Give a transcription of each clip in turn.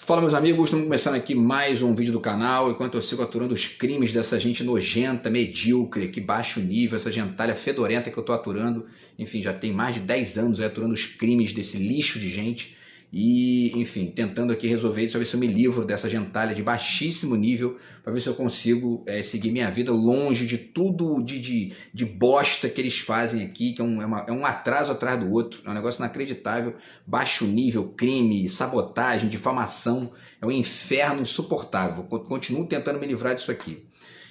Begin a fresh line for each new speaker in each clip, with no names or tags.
Fala, meus amigos, estamos começando aqui mais um vídeo do canal, enquanto eu sigo aturando os crimes dessa gente nojenta, medíocre, que baixo nível, essa gentalha fedorenta que eu estou aturando. Enfim, já tem mais de 10 anos aí aturando os crimes desse lixo de gente e, enfim, tentando aqui resolver isso para ver se eu me livro dessa gentalha de baixíssimo nível, para ver se eu consigo seguir minha vida longe de tudo de bosta que eles fazem aqui, que é um atraso atrás do outro, é um negócio inacreditável, baixo nível, crime, sabotagem, difamação, é um inferno insuportável. Continuo tentando me livrar disso aqui.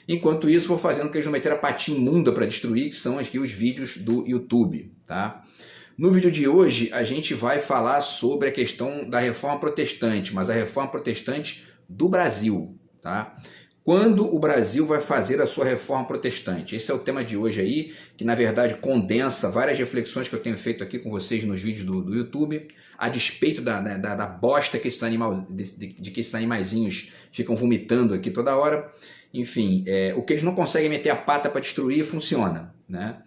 Enquanto isso, vou fazendo o que eles vão meter a patinha imunda para destruir, que são aqui os vídeos do YouTube, tá? No vídeo de hoje, a gente vai falar sobre a questão da reforma protestante, mas a reforma protestante do Brasil, tá? Quando o Brasil vai fazer a sua reforma protestante? Esse é o tema de hoje aí, que na verdade condensa várias reflexões que eu tenho feito aqui com vocês nos vídeos do YouTube, a despeito da bosta que esses de que esses animaizinhos ficam vomitando aqui toda hora. Enfim, o que eles não conseguem meter a pata para destruir funciona, né?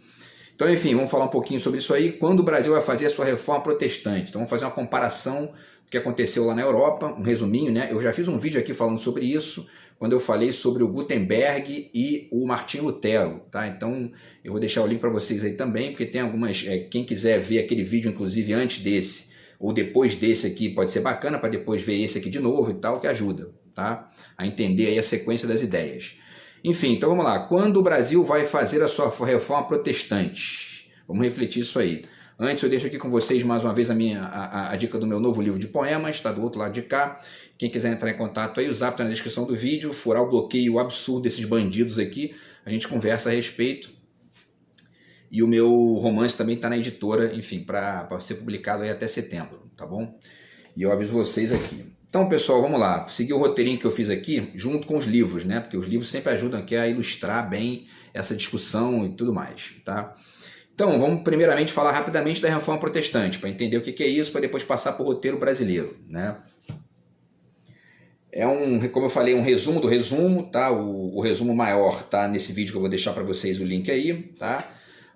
Então, enfim, vamos falar um pouquinho sobre isso aí. Quando o Brasil vai fazer a sua reforma protestante? Então, vamos fazer uma comparação do que aconteceu lá na Europa, um resuminho, né? Eu já fiz um vídeo aqui falando sobre isso, quando eu falei sobre o Gutenberg e o Martinho Lutero, tá? Então, eu vou deixar o link para vocês aí também, porque tem algumas... quem quiser ver aquele vídeo, inclusive, antes desse ou depois desse aqui, pode ser bacana para depois ver esse aqui de novo e tal, que ajuda, tá? A entender aí a sequência das ideias. Enfim, então vamos lá. Quando o Brasil vai fazer a sua reforma protestante? Vamos refletir isso aí. Antes eu deixo aqui com vocês mais uma vez a dica do meu novo livro de poemas, está do outro lado de cá. Quem quiser entrar em contato aí, o zap está na descrição do vídeo, furar o bloqueio absurdo desses bandidos aqui, a gente conversa a respeito. E o meu romance também está na editora, enfim, para ser publicado aí até setembro, tá bom? E eu aviso vocês aqui. Então, pessoal, vamos lá. Seguir o roteirinho que eu fiz aqui, junto com os livros, né? Porque os livros sempre ajudam aqui a ilustrar bem essa discussão e tudo mais, tá? Então, vamos primeiramente falar rapidamente da reforma protestante, para entender o que é isso, para depois passar para o roteiro brasileiro, né? Como eu falei, um resumo do resumo, tá? O resumo maior tá nesse vídeo que eu vou deixar para vocês o link aí, tá?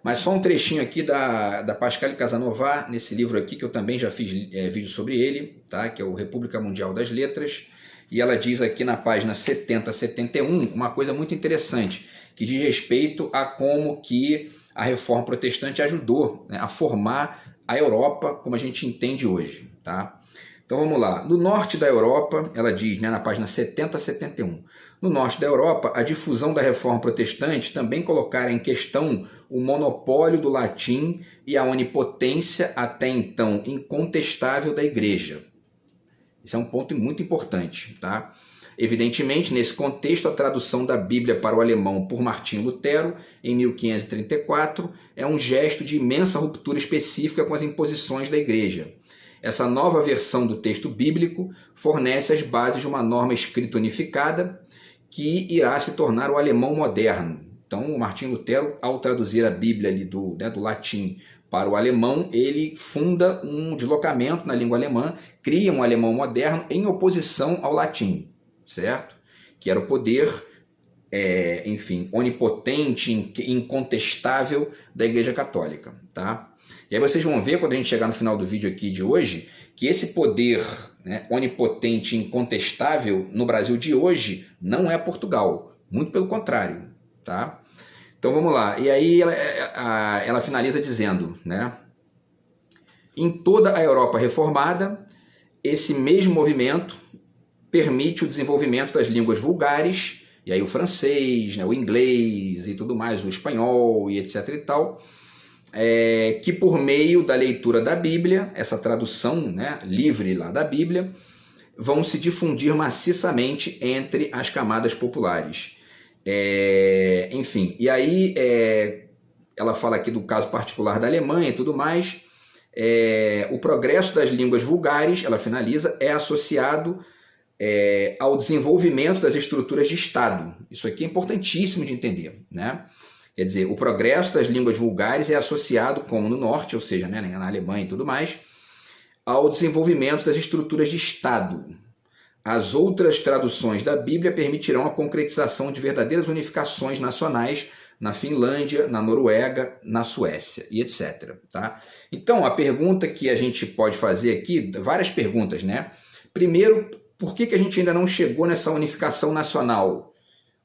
Mas só um trechinho aqui da Pascale Casanova, nesse livro aqui, que eu também já fiz vídeo sobre ele, tá? Que é o República Mundial das Letras, e ela diz aqui na página 70 a 71 uma coisa muito interessante, que diz respeito a como que a reforma protestante ajudou, né, a formar a Europa como a gente entende hoje, tá? Então vamos lá. No norte da Europa, ela diz, né, na página 70 a 71, no norte da Europa, a difusão da reforma protestante também colocara em questão o monopólio do latim e a onipotência até então incontestável da Igreja. Esse é um ponto muito importante, tá? Evidentemente, nesse contexto, a tradução da Bíblia para o alemão por Martinho Lutero, em 1534, é um gesto de imensa ruptura específica com as imposições da Igreja. Essa nova versão do texto bíblico fornece as bases de uma norma escrita unificada que irá se tornar o alemão moderno. Então, o Martinho Lutero, ao traduzir a Bíblia ali do latim para o alemão, ele funda um deslocamento na língua alemã, cria um alemão moderno em oposição ao latim, certo? Que era o poder, enfim, onipotente, incontestável da Igreja Católica, tá? E aí vocês vão ver, quando a gente chegar no final do vídeo aqui de hoje, que esse poder, né, onipotente, incontestável no Brasil de hoje não é Portugal, muito pelo contrário, tá? Então vamos lá, e aí ela finaliza dizendo, né, em toda a Europa reformada, esse mesmo movimento permite o desenvolvimento das línguas vulgares, e aí o francês, né, o inglês e tudo mais, o espanhol e etc e tal, que por meio da leitura da Bíblia, essa tradução, né, livre lá da Bíblia, vão se difundir maciçamente entre as camadas populares. Enfim, e aí ela fala aqui do caso particular da Alemanha e tudo mais. O progresso das línguas vulgares, ela finaliza, é associado ao desenvolvimento das estruturas de Estado. Isso aqui é importantíssimo de entender, né? Quer dizer, o progresso das línguas vulgares é associado, como no norte, ou seja, né, na Alemanha e tudo mais, ao desenvolvimento das estruturas de Estado. As outras traduções da Bíblia permitirão a concretização de verdadeiras unificações nacionais na Finlândia, na Noruega, na Suécia e etc. Tá? Então, a pergunta que a gente pode fazer aqui, várias perguntas, né? Primeiro, por que a gente ainda não chegou nessa unificação nacional?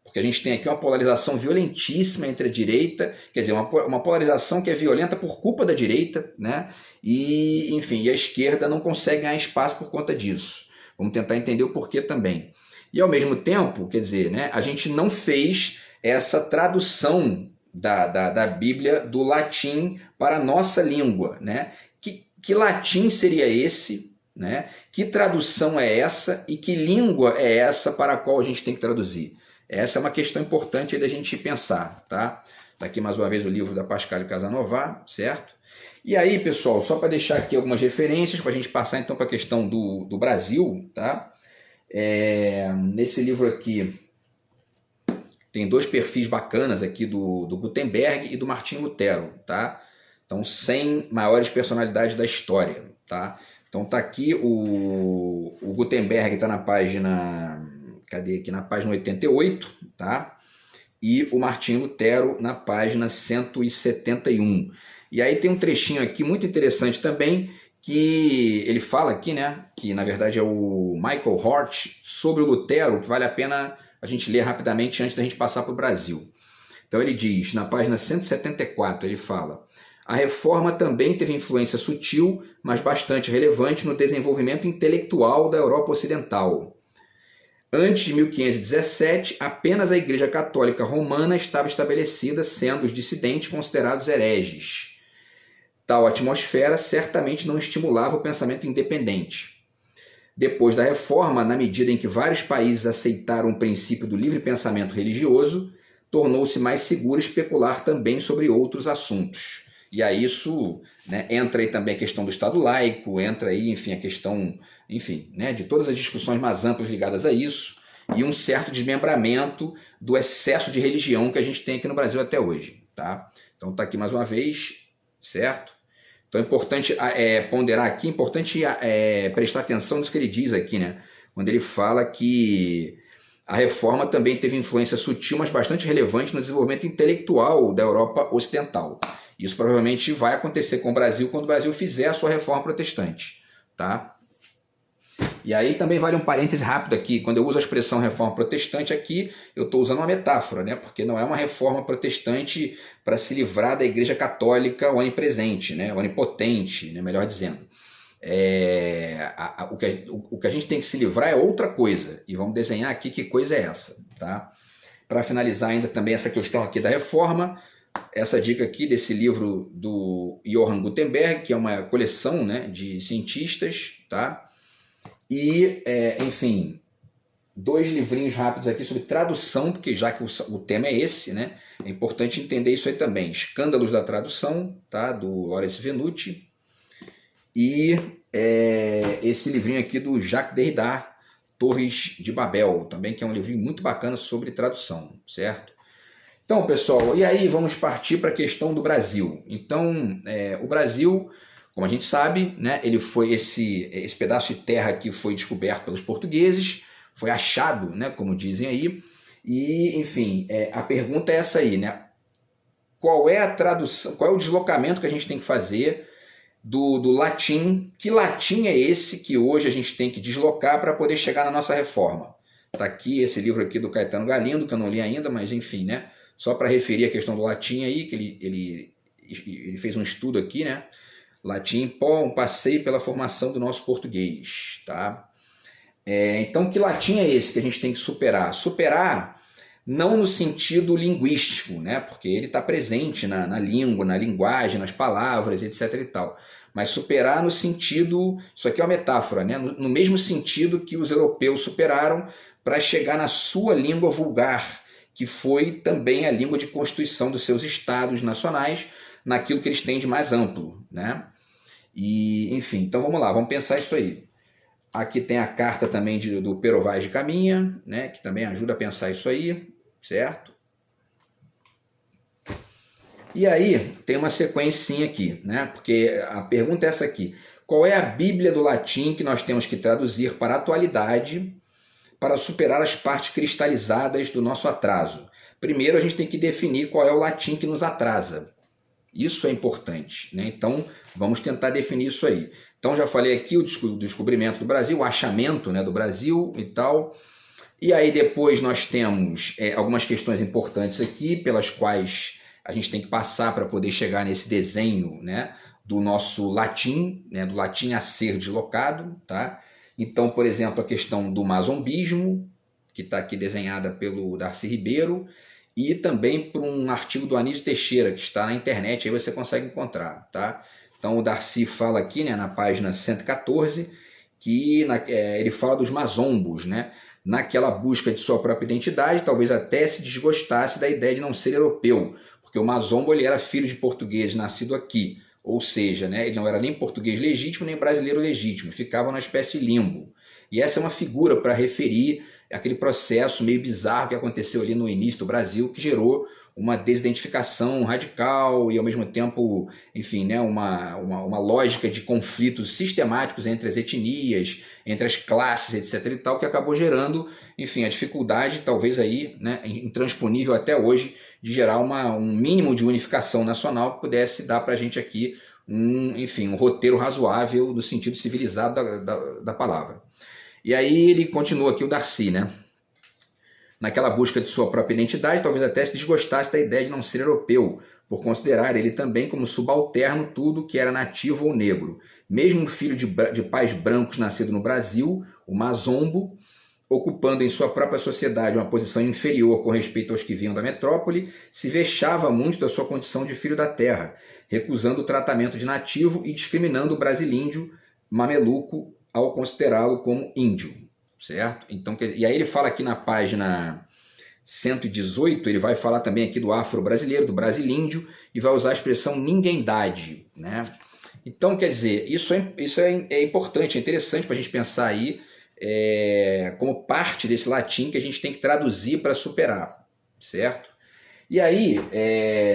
Porque a gente tem aqui uma polarização violentíssima entre a direita, quer dizer, uma polarização que é violenta por culpa da direita, né? E, enfim, a esquerda não consegue ganhar espaço por conta disso. Vamos tentar entender o porquê também. E, ao mesmo tempo, quer dizer, né, a gente não fez essa tradução da Bíblia do latim para a nossa língua, né? Que latim seria esse, né? Que tradução é essa e que língua é essa para a qual a gente tem que traduzir? Essa é uma questão importante da gente pensar, tá? Daqui mais uma vez o livro da Pascale Casanova, certo? E aí, pessoal, só para deixar aqui algumas referências, para a gente passar então para a questão do Brasil, tá? Nesse livro aqui tem dois perfis bacanas aqui do Gutenberg e do Martinho Lutero, tá? Então, 100 maiores personalidades da história, tá? Então tá aqui o Gutenberg, está na página... Cadê aqui? Na página 88, tá? E o Martinho Lutero na página 171. E aí tem um trechinho aqui muito interessante também, que ele fala aqui, né? Que na verdade é o Michael Hort, sobre o Lutero, que vale a pena a gente ler rapidamente antes da gente passar para o Brasil. Então ele diz, na página 174, ele fala: a reforma também teve influência sutil, mas bastante relevante no desenvolvimento intelectual da Europa Ocidental. Antes de 1517, apenas a Igreja Católica Romana estava estabelecida, sendo os dissidentes considerados hereges. Tal atmosfera certamente não estimulava o pensamento independente. Depois da Reforma, na medida em que vários países aceitaram o princípio do livre pensamento religioso, tornou-se mais seguro especular também sobre outros assuntos. E aí isso, né, entra aí também a questão do Estado laico, entra aí, enfim, a questão, enfim, né, de todas as discussões mais amplas ligadas a isso, e um certo desmembramento do excesso de religião que a gente tem aqui no Brasil até hoje, tá? Então tá aqui mais uma vez, certo? Então é importante ponderar aqui, é importante prestar atenção nisso que ele diz aqui, né? Quando ele fala que a reforma também teve influência sutil, mas bastante relevante no desenvolvimento intelectual da Europa Ocidental. Isso provavelmente vai acontecer com o Brasil quando o Brasil fizer a sua reforma protestante, tá? E aí também vale um parêntese rápido aqui. Quando eu uso a expressão reforma protestante aqui, eu estou usando uma metáfora, né? Porque não é uma reforma protestante para se livrar da Igreja Católica onipresente, né? Onipotente, né? Melhor dizendo. O que a gente tem que se livrar é outra coisa. E vamos desenhar aqui que coisa é essa, tá? Para finalizar ainda também essa questão aqui da reforma, essa dica aqui desse livro do Johann Gutenberg, que é uma coleção, né, de cientistas, tá? E, enfim, dois livrinhos rápidos aqui sobre tradução, porque já que o tema é esse, né, é importante entender isso aí também. Escândalos da Tradução, tá? Do Lawrence Venuti. E esse livrinho aqui do Jacques Derrida, Torres de Babel, também, que é um livrinho muito bacana sobre tradução, certo? Então, pessoal, e aí vamos partir para a questão do Brasil. Então, o Brasil, como a gente sabe, né, ele foi esse pedaço de terra que foi descoberto pelos portugueses, foi achado, né, como dizem aí, e, enfim, a pergunta é essa aí, né? Qual é a tradução, qual é o deslocamento que a gente tem que fazer do latim? Que latim é esse que hoje a gente tem que deslocar para poder chegar na nossa reforma? Está aqui esse livro aqui do Caetano Galindo, que eu não li ainda, mas enfim, né? Só para referir a questão do latim aí, que ele fez um estudo aqui, né? Latim, um passeio pela formação do nosso português, tá? Então, que latim é esse que a gente tem que superar? Superar não no sentido linguístico, né? Porque ele está presente na língua, na linguagem, nas palavras, etc. e tal. Mas superar no sentido, isso aqui é uma metáfora, né? No mesmo sentido que os europeus superaram para chegar na sua língua vulgar, que foi também a língua de constituição dos seus estados nacionais, naquilo que eles têm de mais amplo, né? E, enfim, então vamos lá, vamos pensar isso aí. Aqui tem a carta também do Pero Vaz de Caminha, né, que também ajuda a pensar isso aí, certo? E aí tem uma sequencinha aqui, né? Porque a pergunta é essa aqui: qual é a Bíblia do latim que nós temos que traduzir para a atualidade para superar as partes cristalizadas do nosso atraso? Primeiro a gente tem que definir qual é o latim que nos atrasa. Isso é importante, né? Então vamos tentar definir isso aí. Então já falei aqui o descobrimento do Brasil, o achamento, né, do Brasil e tal. E aí depois nós temos algumas questões importantes aqui, pelas quais a gente tem que passar para poder chegar nesse desenho, né, do nosso latim, né, do latim a ser deslocado. Tá? Então, por exemplo, a questão do mazombismo, que está aqui desenhada pelo Darcy Ribeiro, e também por um artigo do Anísio Teixeira, que está na internet, aí você consegue encontrar. Tá? Então o Darcy fala aqui, né, na página 114, que ele fala dos mazombos, né? Naquela busca de sua própria identidade, talvez até se desgostasse da ideia de não ser europeu, porque o mazombo ele era filho de português nascido aqui, ou seja, né, ele não era nem português legítimo nem brasileiro legítimo, ficava numa espécie de limbo. E essa é uma figura para referir aquele processo meio bizarro que aconteceu ali no início do Brasil, que gerou uma desidentificação radical e, ao mesmo tempo, enfim, né, uma lógica de conflitos sistemáticos entre as etnias, entre as classes, etc. e tal, que acabou gerando, enfim, a dificuldade, talvez aí, né, intransponível até hoje, de gerar um mínimo de unificação nacional que pudesse dar para a gente aqui um roteiro razoável no sentido civilizado da palavra. E aí ele continua aqui, o Darcy, né? Naquela busca de sua própria identidade, talvez até se desgostasse da ideia de não ser europeu, por considerar ele também como subalterno tudo que era nativo ou negro. Mesmo um filho de pais brancos nascido no Brasil, o mazombo, ocupando em sua própria sociedade uma posição inferior com respeito aos que vinham da metrópole, se vexava muito da sua condição de filho da terra, recusando o tratamento de nativo e discriminando o brasilíndio mameluco ao considerá-lo como índio, certo? Então, e aí ele fala aqui na página 118, ele vai falar também aqui do afro-brasileiro, do brasilíndio, e vai usar a expressão ninguémdade, né? Então, quer dizer, isso é importante, é interessante para a gente pensar aí como parte desse latim que a gente tem que traduzir para superar, certo? E aí,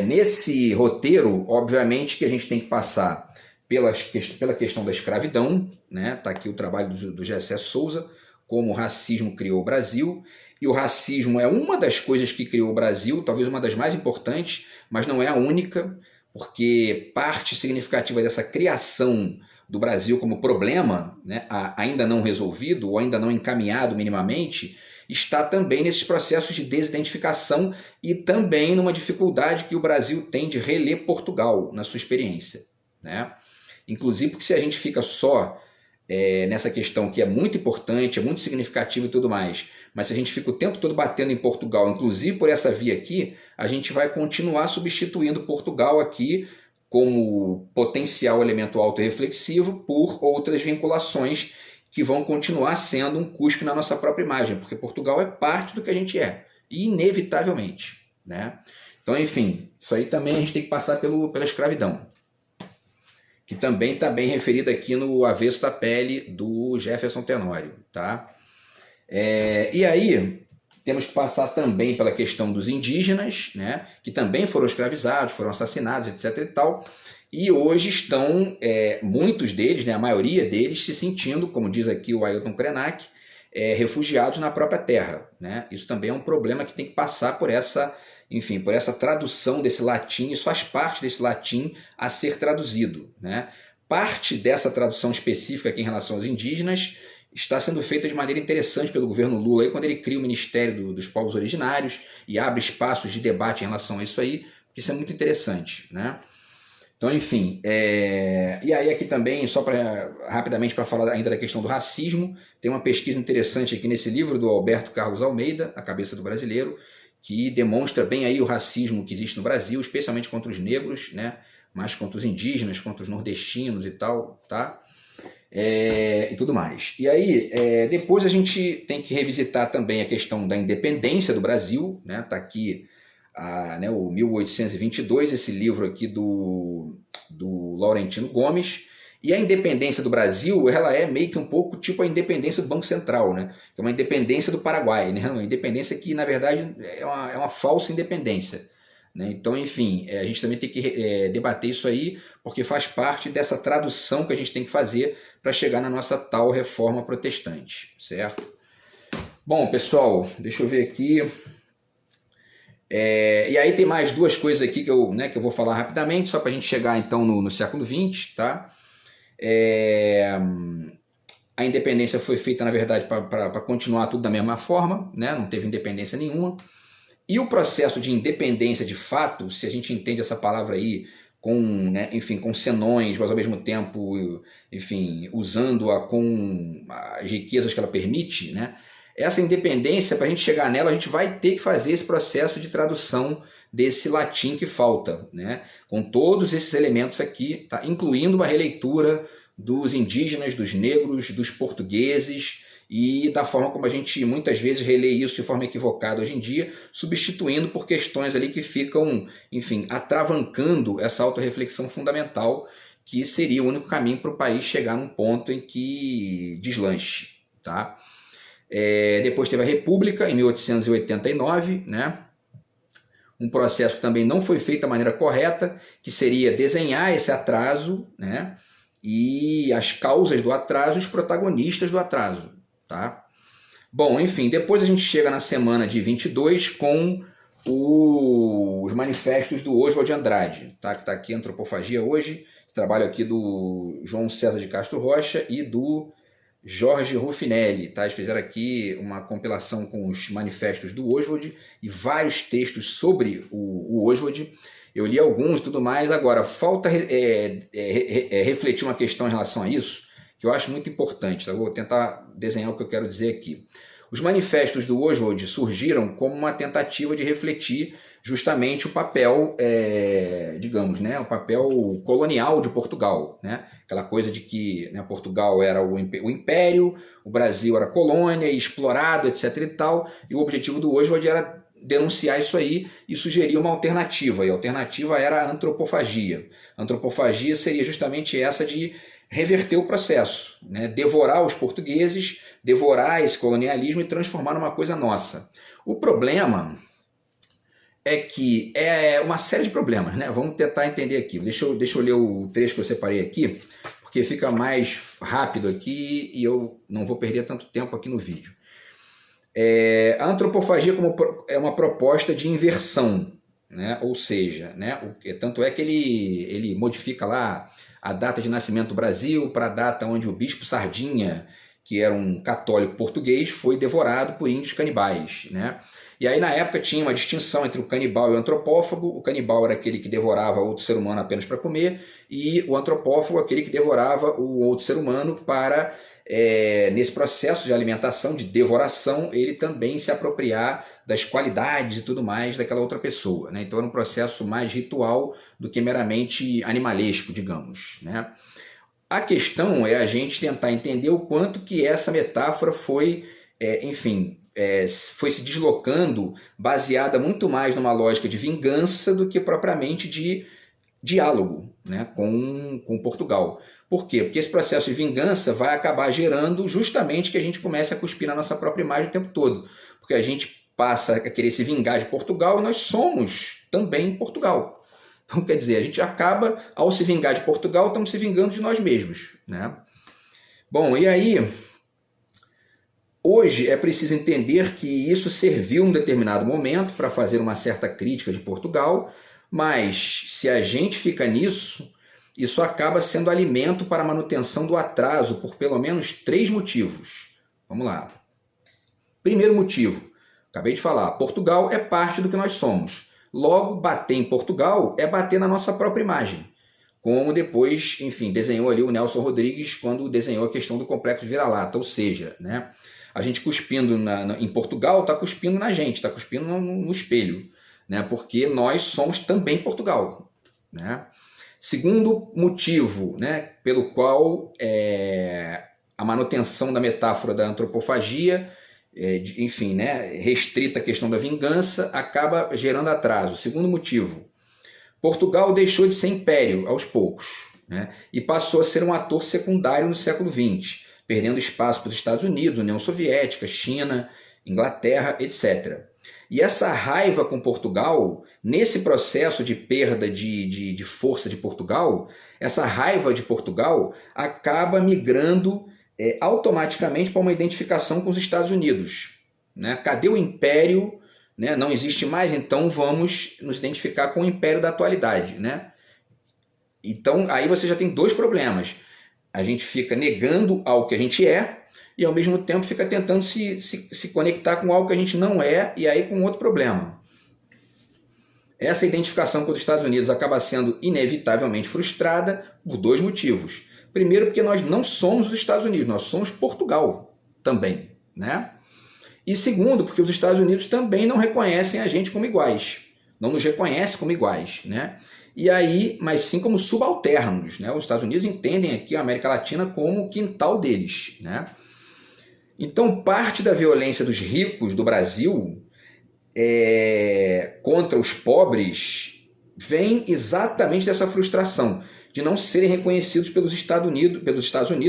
nesse roteiro, obviamente que a gente tem que passar pela questão da escravidão, né? Tá aqui o trabalho do Gessé Souza, como o racismo criou o Brasil, e o racismo é uma das coisas que criou o Brasil, talvez uma das mais importantes, mas não é a única, porque parte significativa dessa criação do Brasil como problema, né, ainda não resolvido ou ainda não encaminhado minimamente, está também nesses processos de desidentificação e também numa dificuldade que o Brasil tem de reler Portugal na sua experiência, né? Inclusive porque se a gente fica só nessa questão que é muito importante, é muito significativa e tudo mais, mas se a gente fica o tempo todo batendo em Portugal, inclusive por essa via aqui, a gente vai continuar substituindo Portugal aqui como potencial elemento autorreflexivo por outras vinculações que vão continuar sendo um cuspe na nossa própria imagem, porque Portugal é parte do que a gente é, inevitavelmente, né? Então, enfim, isso aí também a gente tem que passar pela escravidão, que também está bem referido aqui no Avesso da Pele, do Jefferson Tenório. Tá? E aí, temos que passar também pela questão dos indígenas, né, que também foram escravizados, foram assassinados, etc. e tal, e hoje estão, muitos deles, né, a maioria deles, se sentindo, como diz aqui o Ailton Krenak, refugiados na própria terra. Né? Isso também é um problema que tem que passar por essa tradução desse latim. Isso faz parte desse latim a ser traduzido, né? Parte dessa tradução específica aqui em relação aos indígenas está sendo feita de maneira interessante pelo governo Lula, aí, quando ele cria o Ministério dos Povos Originários e abre espaços de debate em relação a isso aí, porque isso é muito interessante, né? Então, enfim, e aí aqui também, só rapidamente para falar ainda da questão do racismo, tem uma pesquisa interessante aqui nesse livro do Alberto Carlos Almeida, A Cabeça do Brasileiro, que demonstra bem aí o racismo que existe no Brasil, especialmente contra os negros, né? Mas contra os indígenas, contra os nordestinos e tal, tá? E tudo mais. E aí, depois a gente tem que revisitar também a questão da independência do Brasil, né? Tá aqui o 1822, esse livro aqui do Laurentino Gomes. E a independência do Brasil, ela é meio que um pouco tipo a independência do Banco Central, né? Que é uma independência do Paraguai, né? Uma independência que, na verdade, é uma falsa independência, né? Então, enfim, a gente também tem que debater isso aí, porque faz parte dessa tradução que a gente tem que fazer para chegar na nossa tal reforma protestante, certo? Bom, pessoal, deixa eu ver aqui. E aí tem mais duas coisas aqui que eu vou falar rapidamente, só para a gente chegar então no século XX, tá? A independência foi feita, na verdade, para continuar tudo da mesma forma, né? Não teve independência nenhuma. E o processo de independência de fato, se a gente entende essa palavra aí com, né, enfim, com senões, mas ao mesmo tempo, enfim, usando-a com as riquezas que ela permite, né? Essa independência, para a gente chegar nela, a gente vai ter que fazer esse processo de tradução desse latim que falta, né? Com todos esses elementos aqui, tá? Incluindo uma releitura dos indígenas, dos negros, dos portugueses e da forma como a gente muitas vezes relê isso de forma equivocada hoje em dia, substituindo por questões ali que ficam, enfim, atravancando essa autorreflexão fundamental, que seria o único caminho para o país chegar num ponto em que deslanche, tá? Depois teve a República, em 1889, né? Um processo que também não foi feito da maneira correta, que seria desenhar esse atraso, né? E as causas do atraso e os protagonistas do atraso, tá? Bom, enfim, depois a gente chega na semana de 22 com os manifestos do Oswald de Andrade, tá? Que está aqui, Antropofagia hoje, esse trabalho aqui do João César de Castro Rocha e do Jorge Ruffinelli, tá? Eles fizeram aqui uma compilação com os manifestos do Oswald e vários textos sobre o Oswald. Eu li alguns e tudo mais. Agora, falta refletir uma questão em relação a isso, que eu acho muito importante. Tá? Vou tentar desenhar o que eu quero dizer aqui. Os manifestos do Oswald surgiram como uma tentativa de refletir justamente o papel, digamos, né, o papel colonial de Portugal, né? Aquela coisa de que, né, Portugal era o império, o Brasil era colônia, explorado, etc. e tal, e o objetivo do Oswald era denunciar isso aí e sugerir uma alternativa, e a alternativa era a antropofagia. A antropofagia seria justamente essa de reverter o processo, né? Devorar os portugueses, devorar esse colonialismo e transformar numa coisa nossa. O problema é que é uma série de problemas, né? Vamos tentar entender aqui. Deixa eu ler o trecho que eu separei aqui, porque fica mais rápido aqui e eu não vou perder tanto tempo aqui no vídeo. A antropofagia é uma proposta de inversão, né? Ou seja, né? Tanto é que ele modifica lá a data de nascimento do Brasil para a data onde o bispo Sardinha, que era um católico português, foi devorado por índios canibais, né? E aí na época tinha uma distinção entre o canibal e o antropófago. O canibal era aquele que devorava outro ser humano apenas para comer, e o antropófago aquele que devorava o outro ser humano para, nesse processo de alimentação, de devoração, ele também se apropriar das qualidades e tudo mais daquela outra pessoa, né? Então era um processo mais ritual do que meramente animalesco, digamos, né? A questão é a gente tentar entender o quanto que essa metáfora foi, foi se deslocando baseada muito mais numa lógica de vingança do que propriamente de diálogo, né, com Portugal. Por quê? Porque esse processo de vingança vai acabar gerando justamente que a gente comece a cuspir na nossa própria imagem o tempo todo. Porque a gente passa a querer se vingar de Portugal e nós somos também Portugal. Então, quer dizer, a gente acaba, ao se vingar de Portugal, estamos se vingando de nós mesmos, né? Bom, e aí, hoje é preciso entender que isso serviu em um determinado momento para fazer uma certa crítica de Portugal, mas se a gente fica nisso, isso acaba sendo alimento para a manutenção do atraso por pelo menos 3 motivos. Vamos lá. Primeiro motivo, acabei de falar, Portugal é parte do que nós somos. Logo, bater em Portugal é bater na nossa própria imagem. Como depois, enfim, desenhou ali o Nelson Rodrigues quando desenhou a questão do complexo de vira-lata. Ou seja, né, a gente cuspindo em Portugal está cuspindo na gente, está cuspindo no espelho, né, porque nós somos também Portugal, né? Segundo motivo, né, pelo qual a manutenção da metáfora da antropofagia, enfim, né, restrita a questão da vingança, acaba gerando atraso. Segundo motivo, Portugal deixou de ser império aos poucos, né, e passou a ser um ator secundário no século XX, perdendo espaço para os Estados Unidos, União Soviética, China, Inglaterra, etc. E essa raiva com Portugal, nesse processo de perda de força de Portugal, essa raiva de Portugal acaba migrando automaticamente para uma identificação com os Estados Unidos, né? Cadê o império? Né? Não existe mais, então vamos nos identificar com o império da atualidade, né? Então aí você já tem 2 problemas. a gente fica negando algo que a gente é e ao mesmo tempo fica tentando se conectar com algo que a gente não é, e aí com outro problema. Essa identificação com os Estados Unidos acaba sendo inevitavelmente frustrada por dois motivos. Primeiro, porque nós não somos os Estados Unidos, nós somos Portugal também, né? E segundo, porque os Estados Unidos também não reconhecem a gente como iguais, não nos reconhecem como iguais, né? E aí, mas sim como subalternos, né? Os Estados Unidos entendem aqui a América Latina como o quintal deles, né? Então, parte da violência dos ricos do Brasil contra os pobres vem exatamente dessa frustração de não serem reconhecidos pelos Estados Unidos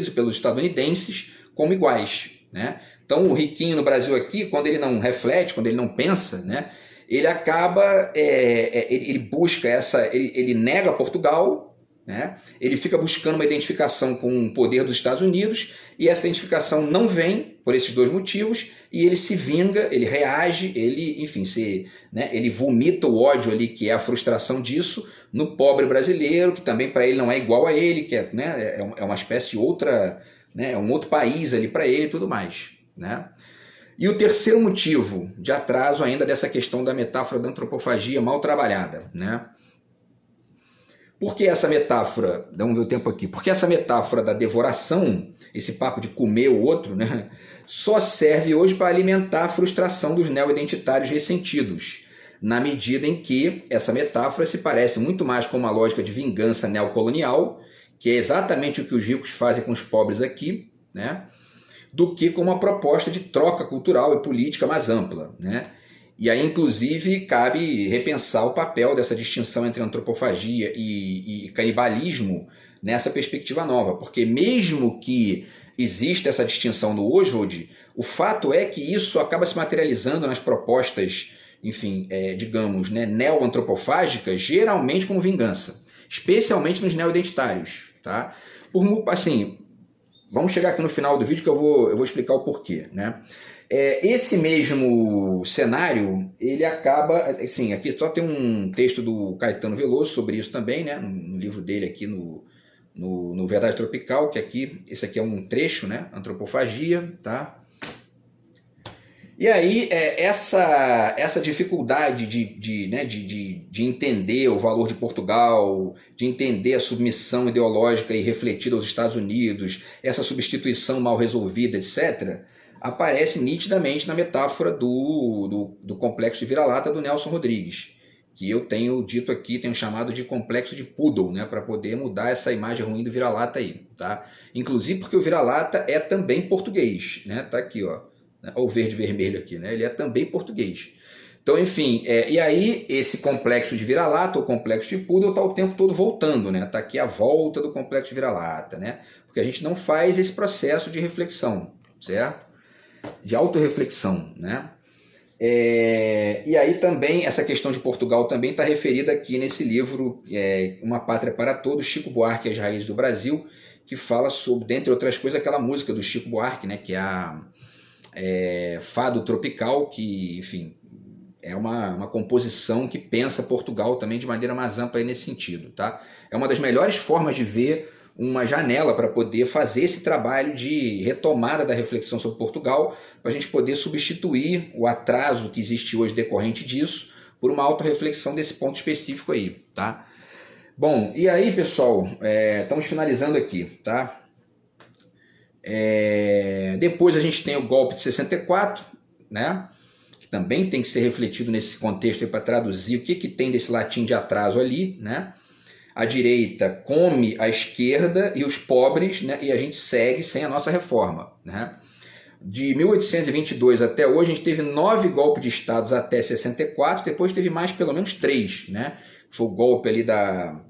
e pelos estadunidenses como iguais, né? Então, o riquinho no Brasil aqui, quando ele não reflete, quando ele não pensa, né, ele acaba, ele busca ele nega Portugal, né, ele fica buscando uma identificação com o poder dos Estados Unidos, e essa identificação não vem por esses dois motivos, e ele se vinga, ele reage, ele, enfim, ele vomita o ódio ali, que é a frustração disso, no pobre brasileiro, que também para ele não é igual a ele, que é uma espécie de outra, né, é um outro país ali para ele e tudo mais, né? E o terceiro motivo de atraso ainda dessa questão da metáfora da antropofagia mal trabalhada, né? Por que essa metáfora, vamos ver o tempo aqui, porque essa metáfora da devoração, esse papo de comer o outro, né, só serve hoje para alimentar a frustração dos neo-identitários ressentidos, na medida em que essa metáfora se parece muito mais com uma lógica de vingança neocolonial, que é exatamente o que os ricos fazem com os pobres aqui, né, do que com uma proposta de troca cultural e política mais ampla, né? E aí, inclusive, cabe repensar o papel dessa distinção entre antropofagia e canibalismo nessa perspectiva nova, porque mesmo que exista essa distinção do Oswald, o fato é que isso acaba se materializando nas propostas, enfim, digamos, né, neo-antropofágicas, geralmente como vingança, especialmente nos neo-identitários, tá? Assim, vamos chegar aqui no final do vídeo que eu vou explicar o porquê, né? Esse mesmo cenário, ele acaba, assim, aqui só tem um texto do Caetano Veloso sobre isso também, né? No livro dele aqui no Verdade Tropical, que aqui, esse aqui é um trecho, né? Antropofagia, tá? E aí, essa dificuldade de entender o valor de Portugal, de entender a submissão ideológica e refletida aos Estados Unidos, essa substituição mal resolvida, etc., aparece nitidamente na metáfora do complexo de vira-lata do Nelson Rodrigues, que eu tenho dito aqui, tenho chamado de complexo de poodle, né, para poder mudar essa imagem ruim do vira-lata aí, tá? Inclusive porque o vira-lata é também português, né? Tá aqui, ó. Ou verde e vermelho aqui, né? Ele é também português. Então, enfim, e aí esse complexo de vira-lata, ou complexo de poodle, está o tempo todo voltando, né? Está aqui a volta do complexo de vira-lata, né? Porque a gente não faz esse processo de reflexão, certo? De autorreflexão, né? E aí também, essa questão de Portugal também está referida aqui nesse livro, Uma Pátria para Todos, Chico Buarque e as Raízes do Brasil, que fala sobre, dentre outras coisas, aquela música do Chico Buarque, né? Que é a Fado Tropical, que, enfim, é uma composição que pensa Portugal também de maneira mais ampla aí nesse sentido, tá? É uma das melhores formas de ver uma janela para poder fazer esse trabalho de retomada da reflexão sobre Portugal, para a gente poder substituir o atraso que existe hoje decorrente disso por uma autorreflexão desse ponto específico aí, tá? Bom, e aí, pessoal, estamos finalizando aqui, tá? Depois a gente tem o golpe de 64, né? Que também tem que ser refletido nesse contexto para traduzir o que tem desse latim de atraso ali, né? A direita come a esquerda e os pobres, né? E a gente segue sem a nossa reforma, né? De 1822 até hoje, a gente teve 9 golpes de estados até 64, depois teve mais pelo menos 3, né? Foi o golpe ali da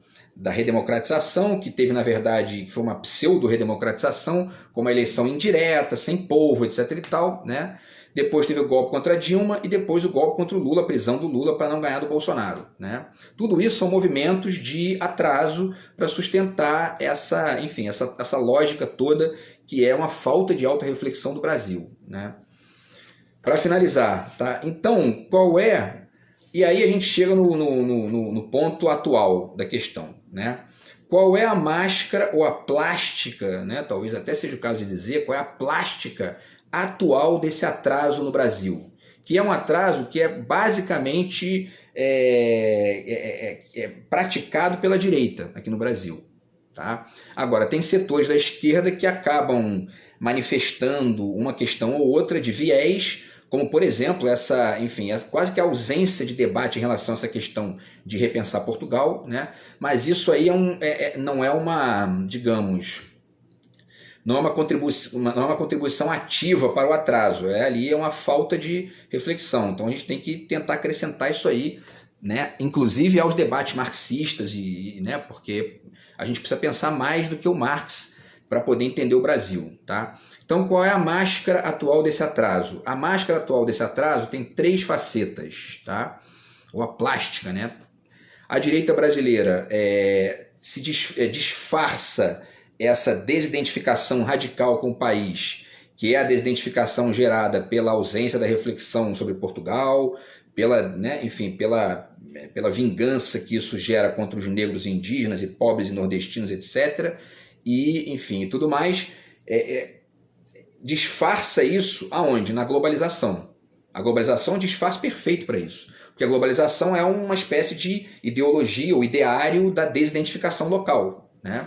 redemocratização, que teve, na verdade, foi uma pseudo-redemocratização, com uma eleição indireta, sem povo, etc. e tal, né? Depois teve o golpe contra Dilma e depois o golpe contra o Lula, a prisão do Lula para não ganhar do Bolsonaro, né? Tudo isso são movimentos de atraso para sustentar essa lógica toda, que é uma falta de autorreflexão do Brasil, né? Para finalizar, tá? Então, qual é... E aí a gente chega no ponto atual da questão, né? qual é a máscara ou a plástica, né? Talvez até seja o caso de dizer, qual é a plástica atual desse atraso no Brasil, que é um atraso que é basicamente praticado pela direita aqui no Brasil. Tá? Agora, tem setores da esquerda que acabam manifestando uma questão ou outra de viés, como, por exemplo, quase que a ausência de debate em relação a essa questão de repensar Portugal, né? Mas isso aí não é uma, digamos, não é uma contribuição ativa para o atraso, ali é uma falta de reflexão. Então a gente tem que tentar acrescentar isso aí, né? Inclusive aos debates marxistas, né? Porque a gente precisa pensar mais do que o Marx para poder entender o Brasil. Tá? Então, qual é a máscara atual desse atraso? A máscara atual desse atraso tem 3 facetas, ou a plástica. Né? A direita brasileira disfarça essa desidentificação radical com o país, que é a desidentificação gerada pela ausência da reflexão sobre Portugal, pela vingança que isso gera contra os negros, indígenas e pobres e nordestinos, etc. E, enfim, tudo mais. Disfarça isso aonde? Na globalização. A globalização é um disfarce perfeito para isso. Porque a globalização é uma espécie de ideologia ou ideário da desidentificação local. Né?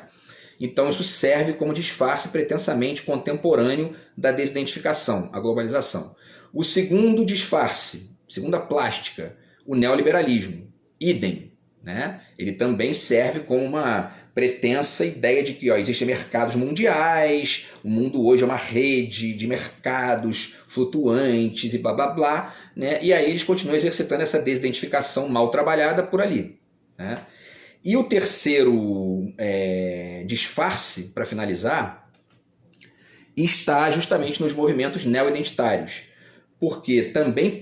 Então isso serve como disfarce pretensamente contemporâneo da desidentificação, a globalização. O segundo disfarce, segunda plástica, o neoliberalismo, idem. Né? Ele também serve como uma pretensa ideia de que existem mercados mundiais, o mundo hoje é uma rede de mercados flutuantes e blá blá blá, né? E aí eles continuam exercitando essa desidentificação mal trabalhada por ali. Né? E o terceiro disfarce, para finalizar, está justamente nos movimentos neoidentitários, porque também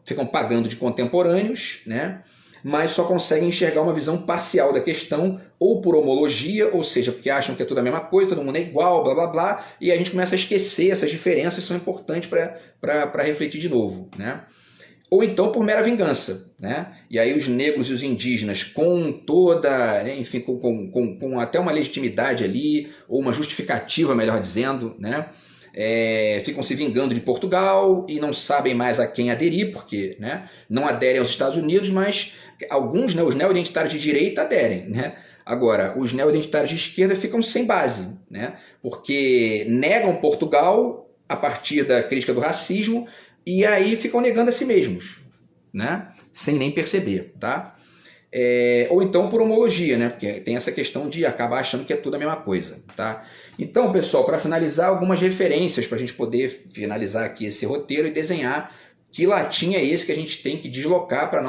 ficam pagando de contemporâneos, né? Mas só conseguem enxergar uma visão parcial da questão, ou por homologia, ou seja, porque acham que é tudo a mesma coisa, todo mundo é igual, blá blá blá, e a gente começa a esquecer essas diferenças, são importantes para refletir de novo. Né? Ou então por mera vingança. Né? E aí os negros e os indígenas, com toda, né, enfim, com até uma legitimidade ali, ou uma justificativa, melhor dizendo, né? Ficam se vingando de Portugal e não sabem mais a quem aderir, porque, né, não aderem aos Estados Unidos, mas alguns, né, os neoidentitários de direita aderem. Né? Agora, os neoidentitários de esquerda ficam sem base, né? Porque negam Portugal a partir da crítica do racismo e aí ficam negando a si mesmos, né? Sem nem perceber. Tá? Ou então por homologia, né? Porque tem essa questão de acabar achando que é tudo a mesma coisa. Tá? Então, pessoal, para finalizar, algumas referências para a gente poder finalizar aqui esse roteiro e desenhar que latim é esse que a gente tem que deslocar para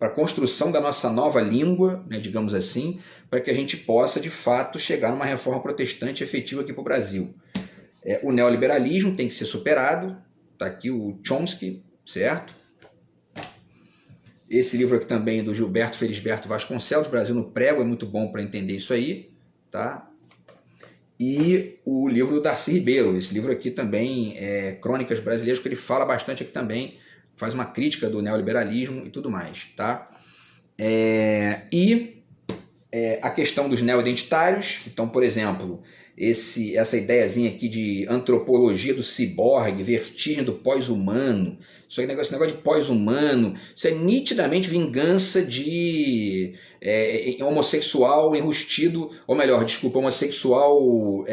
a construção da nossa nova língua, né, digamos assim, para que a gente possa, de fato, chegar numa reforma protestante efetiva aqui para o Brasil. O neoliberalismo tem que ser superado, está aqui o Chomsky, certo? Esse livro aqui também do Gilberto Felisberto Vasconcelos, Brasil no Prego, é muito bom para entender isso aí, tá? E o livro do Darcy Ribeiro, esse livro aqui também é Crônicas Brasileiras, que ele fala bastante aqui também, faz uma crítica do neoliberalismo e tudo mais, tá? A questão dos neoidentitários, então, por exemplo, essa ideiazinha aqui de antropologia do ciborgue, vertigem do pós-humano, esse negócio de pós-humano, isso é nitidamente vingança de homossexual enrustido, ou melhor, desculpa, homossexual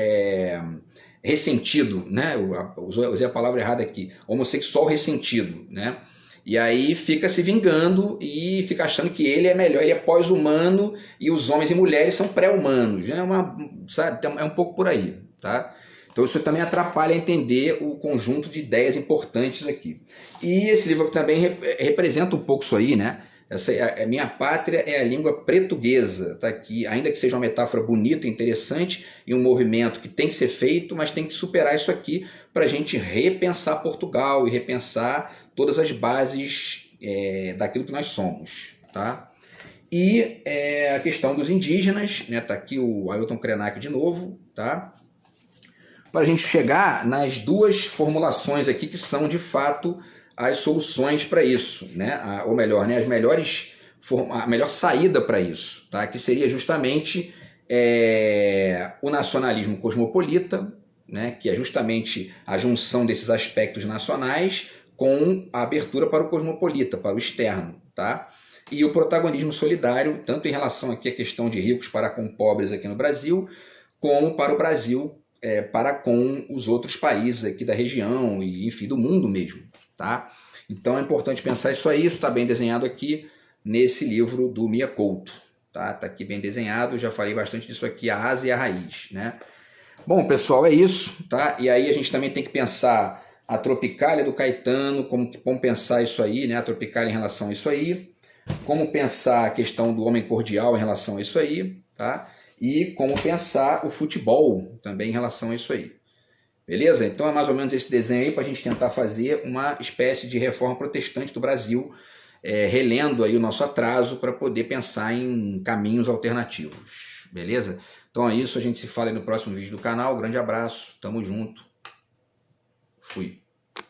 ressentido, né? Usei a palavra errada aqui, homossexual ressentido, né? E aí fica se vingando e fica achando que ele é melhor, ele é pós-humano e os homens e mulheres são pré-humanos. É um pouco por aí. Tá? Então isso também atrapalha entender o conjunto de ideias importantes aqui. E esse livro também representa um pouco isso aí, né? A minha pátria é a língua portuguesa, tá aqui, ainda que seja uma metáfora bonita, interessante, e um movimento que tem que ser feito, mas tem que superar isso aqui para a gente repensar Portugal e repensar todas as bases daquilo que nós somos. Tá? E a questão dos indígenas, né? Tá aqui o Ailton Krenak de novo, tá? Para a gente chegar nas duas formulações aqui que são de fato as soluções para isso, né? Ou melhor, né? A melhor saída para isso, tá? Que seria justamente o nacionalismo cosmopolita, né, que é justamente a junção desses aspectos nacionais com a abertura para o cosmopolita, para o externo, tá? E o protagonismo solidário, tanto em relação aqui à questão de ricos para com pobres aqui no Brasil, como para o Brasil para com os outros países aqui da região e, enfim, do mundo mesmo, tá? Então é importante pensar isso aí, isso está bem desenhado aqui nesse livro do Mia Couto, tá? Tá aqui bem desenhado, já falei bastante disso aqui, a asa e a raiz, né? Bom, pessoal, é isso, tá? E aí a gente também tem que pensar a Tropicália do Caetano, como pensar isso aí, né? A Tropicália em relação a isso aí, como pensar a questão do homem cordial em relação a isso aí, tá? E como pensar o futebol também em relação a isso aí. Beleza? Então é mais ou menos esse desenho aí para a gente tentar fazer uma espécie de reforma protestante do Brasil, relendo aí o nosso atraso para poder pensar em caminhos alternativos. Beleza? Então é isso, a gente se fala aí no próximo vídeo do canal. Grande abraço, tamo junto. Fui.